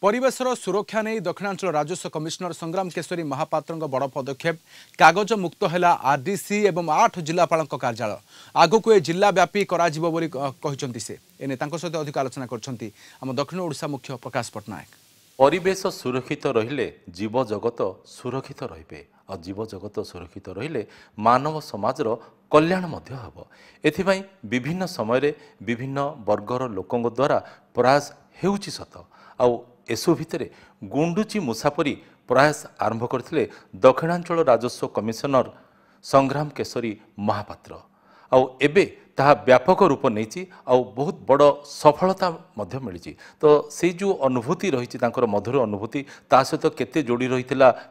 परिवेशर सुरक्षा नहीं दक्षिणांचल राजस्व कमिशनर संग्राम केशरी महापात्र बड़ पदक्षेप कागज मुक्त है आरडीसी एवं 8 जिलापाल कार्यालय आगक ए जिला व्यापी से सहित अधिक आलोचना कर दक्षिण ओडिशा मुख्य प्रकाश पट्टनायक। परिवेश सुरक्षित रहिले जीव जगत सुरक्षित रहिबे और जीव जगत सुरक्षित रहिले मानव समाजर कल्याण मध्य हब। एथिपाई विभिन्न समय विभिन्न वर्गर लोकों द्वारा प्रयास हेउची सत आउ एसो भितरे गुंडुची मुसाफरी प्रयास आरंभ करथिले दक्षिणांचल राजस्व कमिशनर संग्राम केशरी महापात्र आउ एबे ताहा व्यापक रूप नहीं आउ बहुत बड़ सफलता मध्य मिली। तो से जो अनुभूति रही मधुर अनुभूति ता सहित केते जोड़ी रही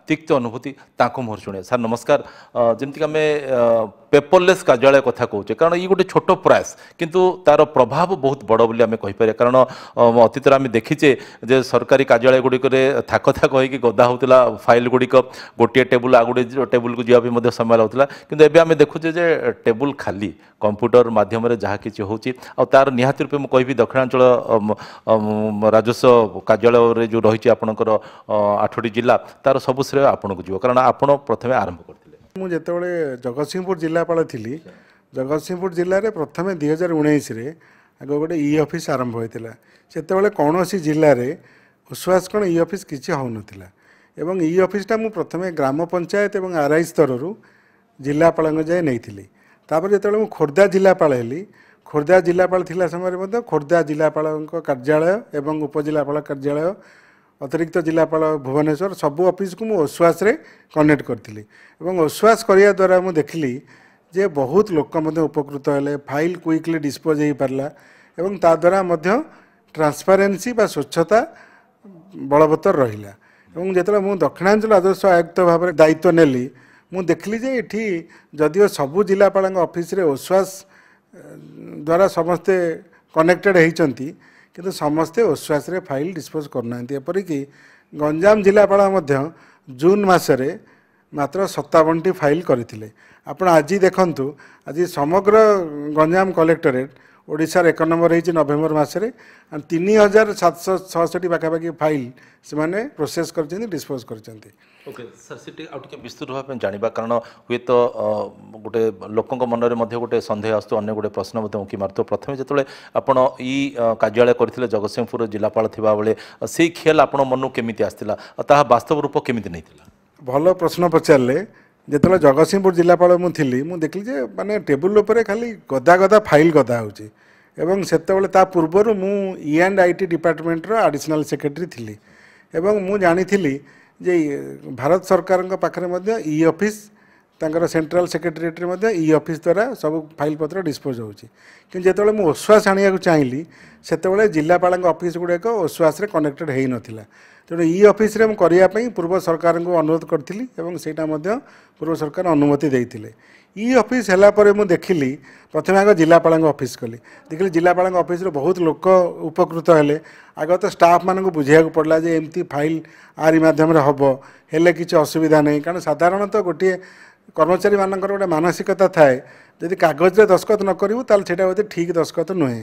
तिक्त अनुभूति ताको मोहर शुणे। सर नमस्कार। जमती आम पेपरलेस कार्यालय कथा कहे कारण ये गोटे छोट प्रयास किंतु तार प्रभाव बहुत बड़ बोली आम कहीपर कारण अतीत आम देखीचे जे सरकारी कार्यालय गुड़िक थाक थाक हो गदा होता फाइल गुड़िक गोटे टेबुल आ गोटे टेबुल को जावाई समय लगुला किंतु एबे आम देखुचे जे टेबुल खाली कंप्यूटर माध्यम जहाँ किसी होची तार निहाती रूपे मुझे कहि दक्षिणांचल राजस्व कार्यालय जो रही आपणकर 8टी जिला तार सब श्रेय आपन को जीव कारण आपण प्रथमे आरंभ करथिले। मु जेतेबेले जगतसिंहपुर जिलापाल थी जगतसिंहपुर जिले में प्रथम 2019 आग गोटे ई ऑफिस आरंभ होता से कौन जिले में उश्वास कौन ई ऑफिस किसी हो नाला एवं ई ऑफिसटा मु प्रथमे ग्राम पंचायत और आरआई स्तर जिलापाल जाए नहीं तापर जो खोर्धा जिलापाल हेली खोर्धा जिलापाल थिला समय खोर्धा जिलापाल कार्यालय एवं उपजिलापाल कार्यालय अतिरिक्त जिलापाल भुवनेश्वर सबू ऑफिस को मुझे ओश्वास कनेक्ट करी ओश्वास करने द्वारा मुझे देखली जे बहुत लोक उपकृत है फाइल क्विकली डिस्पोज हो पारा एवं ता द्वारा ट्रांसपेरेन्सी बा स्वच्छता बलवत्तर रहा। जो मुझे दक्षिणांचल राजस्व आयुक्त भाव में दायित्व नेली मु देखली जे एठी जदियो सबू जिलापाल ऑफिस रे ओश्वास द्वारा समस्ते कनेक्टेड होती किंतु समस्ते ओश्वास रे फाइल डिस्पोज करना एपरिक गंजाम जिलापाल जून मसरे मात्र 57टी फाइल करते आपण आज देखंतु आज समग्र गंजाम कलेक्टरेट ओडिशार 1 नंबर होती नवेम्बर मसरे 3766 पाखापाखि फाइल से प्रोसेस कर डिस्पोज कर। ओके सर से विस्तृत भाव जाना कारण हुए तो गोटे लोक मन में गोटे सन्देह आसतु अन्य गोटे प्रश्न उंकी मारत प्रथम जो आपड़ ई कार्यालय करते जगतसिंहपुर जिलापाल थिबा बेले से खेल आपण मन केमी आसाला वास्तव रूप केमी नहीं? भल प्रश्न पचारे जो जगतसिंहपुर जिलापाल मुझे देखली जे माने टेबुल उपर खाली गदा गदा फाइल गदा होची एवं सेतेबेले ता पूर्वर मु E&IT डिपार्टमेंट रो एडिशनल सेक्रेटरी थिली एवं मु जानी थी जे भारत सरकार पाखे ई ऑफिस तांकर सेंट्रल सेक्रेटेरिएट रे ई ऑफिस द्वारा सब फाइल पत्र डिस्पोज होची कि जो मुझे ओश्वास आने को चाहिए से जिलापाल ऑफिस गुड़ाक ओश्वास कनेक्टेड हो नाला तेणु ई ऑफिस रे करने पूर्व सरकार को अनुरोध करी पूर्व सरकार अनुमति देते ई ऑफिस है मुझे देखिली प्रथम आग जिलापाल ऑफिस कली देखिए जिलापाल ऑफिस रे बहुत लोक उपकृत हेले आग तो स्टाफ मान को बुझा पड़ा जे एमती फाइल आरी मध्यम हम हेले किसी असुविधा नहीं कारण साधारणतः गोटे कर्मचारी मानकर गोटे मानसिकता थाए जदि कागज रे दस्खत न करूँ ताल सेटा बोधे ठीक दस्खत नुहे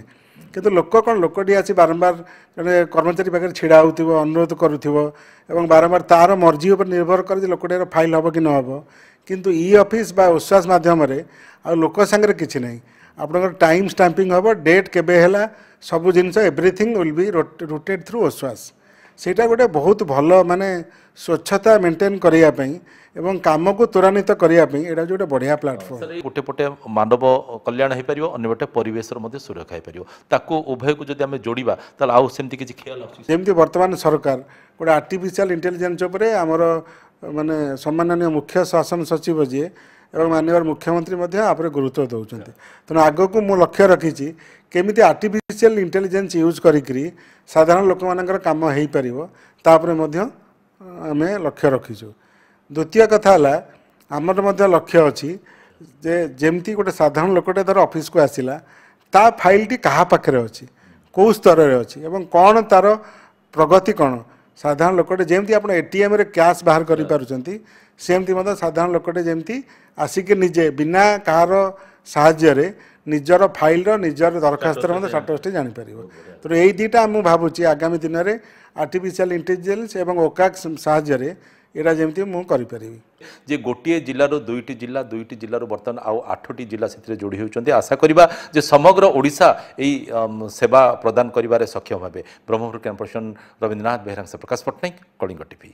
किंतु लोक कौन लोकटी आसी बारंबार जड़े कर्मचारी पाखे छिड़ा हो अनुरोध करूँ बारंबार तार मर्जी उपर निर्भर कर लोकटार फाइल हम कि न हम किंतु ई ऑफिस बा ओश्वास माध्यम आ लोक सांगे किसी ना आपंकर टाइम स्टाम्पिंग हम डेट केबे हैला सब जिनस everything will be routed through ओश्वास सेटा गोटे बहुत भल माने स्वच्छता मेंटेन करने एवं काम को त्वरान्वित करने यहाँ जो बढ़िया प्लाटफर्म गोटे पटे मानव कल्याण हो पार अन्य पटे परिवेश सुरक्षा हो पार उभय को जब आम जोड़ा तो आउ सेमती किसी ख्याल जमी वर्तमान सरकार गोटे आर्टिफिशियल इंटेलिजेंस आमर माने सम्माननीय मुख्य शासन सचिव जी और माननीय मुख्यमंत्री आप गुरुत्व दौरान तेणु आग को मु लक्ष्य रखी केमी आर्टिफिशियल इंटेलिजेंस यूज करी साधारण लोक मानकर काम हो पार आम लक्ष्य रखीचु। द्वितीय कथा आमर लक्ष्य अच्छी जे जमती गोटे साधारण लोकटे धर ऑफिस को आसला ता फाइल टी कहा पाखे अच्छी कौ स्तर में अच्छी एवं कौन तार प्रगति कौन साधारण लोकटे जमती आप एटीएम रे कैश बाहर करें सेमती साधारण लोकटे जमती आसिक निजे बिना कहार साहाय्य ନିଜର ଫାଇଲର ନିଜର ଦରଖାସ୍ତର ମଧ୍ୟ ଷ୍ଟାଟସଟି ଜାଣିପାରିବ। ତେଣୁ ଏଇ ଦୁଇଟା ମୁଁ ଭାବୁଛି ଆଗାମୀ ଦିନରେ ଆର୍ଟିଫିସିଆଲ ଇଣ୍ଟେଲିଜେନ୍ସ ଏବଂ ଓକାକ୍ ସାହାଯ୍ୟରେ ଏଇଟା ଯେମିତି ମୁଁ କରିପାରିବି। ଯେ ଗୋଟିଏ ଜିଲ୍ଲାରୁ ଦୁଇଟି ଜିଲ୍ଲାରୁ ବର୍ତ୍ତମାନ ଆଉ 8ଟି ଜିଲ୍ଲା ସେଥିରେ ଯୋଡ଼ି ହେଉଛନ୍ତି। ଆଶା କରିବା ଯେ ସମଗ୍ର ଓଡ଼ିଶା ଏହି ସେବା ପ୍ରଦାନ କରିବାରେ ସକ୍ଷମ ହେବେ। ବ୍ରହ୍ମପୁର କ୍ୟାମ୍ପସ ରବୀନ୍ଦ୍ରନାଥ ବେହେରାଙ୍କ ପ୍ରକାଶ ପଟ୍ଟନାୟକ, କଳିଙ୍ଗ ଟିଭି।